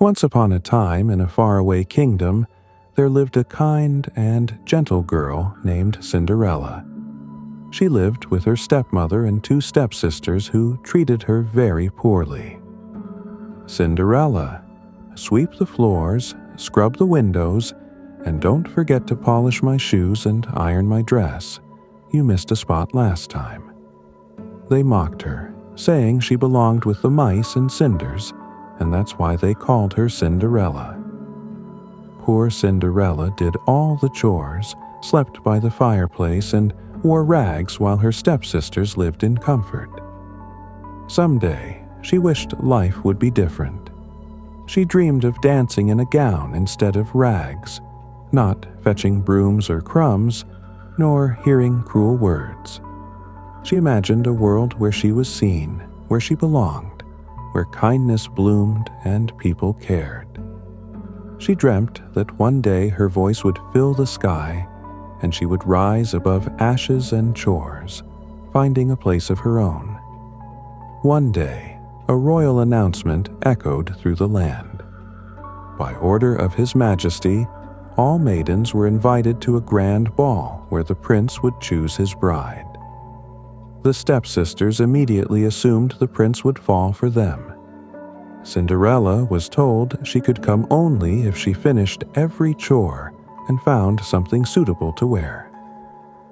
Once upon a time, in a faraway kingdom, there lived a kind and gentle girl named Cinderella. She lived with her stepmother and two stepsisters who treated her very poorly. "Cinderella, sweep the floors, scrub the windows, and don't forget to polish my shoes and iron my dress. You missed a spot last time." They mocked her, saying she belonged with the mice and cinders, and that's why they called her Cinderella. Poor Cinderella did all the chores, slept by the fireplace, and wore rags while her stepsisters lived in comfort. Someday, she wished life would be different. She dreamed of dancing in a gown instead of rags, not fetching brooms or crumbs, nor hearing cruel words. She imagined a world where she was seen, where she belonged, where kindness bloomed and people cared. She dreamt that one day her voice would fill the sky and she would rise above ashes and chores, finding a place of her own. One day, a royal announcement echoed through the land. By order of His Majesty, all maidens were invited to a grand ball where the prince would choose his bride. The stepsisters immediately assumed the prince would fall for them. Cinderella was told she could come only if she finished every chore and found something suitable to wear.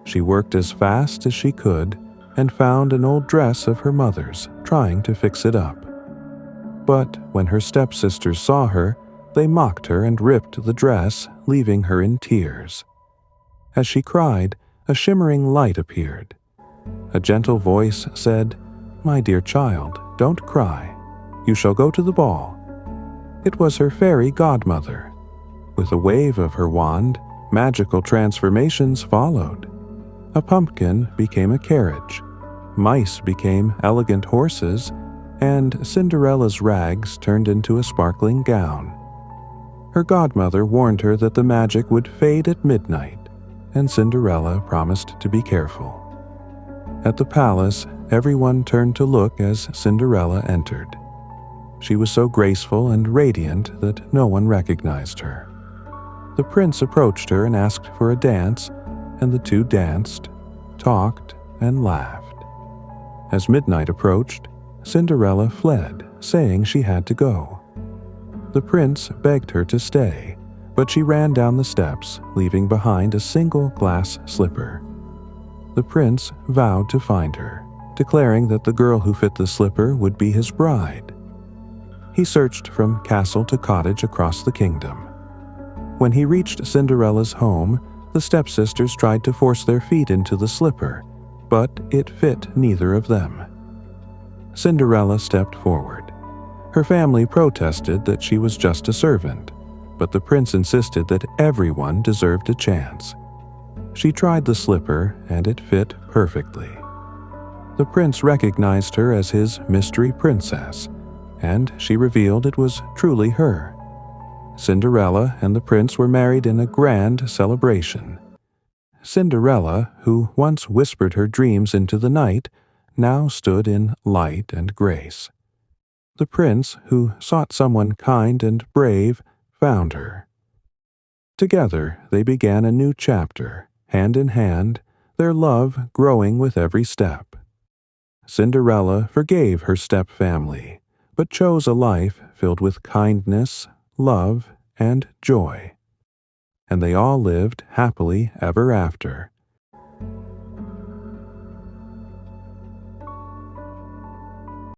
She worked as fast as she could and found an old dress of her mother's, trying to fix it up. But when her stepsisters saw her, they mocked her and ripped the dress, leaving her in tears. As she cried, a shimmering light appeared. A gentle voice said, "My dear child, don't cry. You shall go to the ball." It was her fairy godmother. With a wave of her wand, magical transformations followed. A pumpkin became a carriage, mice became elegant horses, and Cinderella's rags turned into a sparkling gown. Her godmother warned her that the magic would fade at midnight, and Cinderella promised to be careful. At the palace, everyone turned to look as Cinderella entered. She was so graceful and radiant that no one recognized her. The prince approached her and asked for a dance, and the two danced, talked, and laughed. As midnight approached, Cinderella fled, saying she had to go. The prince begged her to stay, but she ran down the steps, leaving behind a single glass slipper. The prince vowed to find her, declaring that the girl who fit the slipper would be his bride. He searched from castle to cottage across the kingdom. When he reached Cinderella's home, the stepsisters tried to force their feet into the slipper, but it fit neither of them. Cinderella stepped forward. Her family protested that she was just a servant, but the prince insisted that everyone deserved a chance. She tried the slipper, and it fit perfectly. The prince recognized her as his mystery princess, and she revealed it was truly her. Cinderella and the prince were married in a grand celebration. Cinderella, who once whispered her dreams into the night, now stood in light and grace. The prince, who sought someone kind and brave, found her. Together they began a new chapter, hand in hand, their love growing with every step. Cinderella forgave her step-family, but chose a life filled with kindness, love, and joy. And they all lived happily ever after,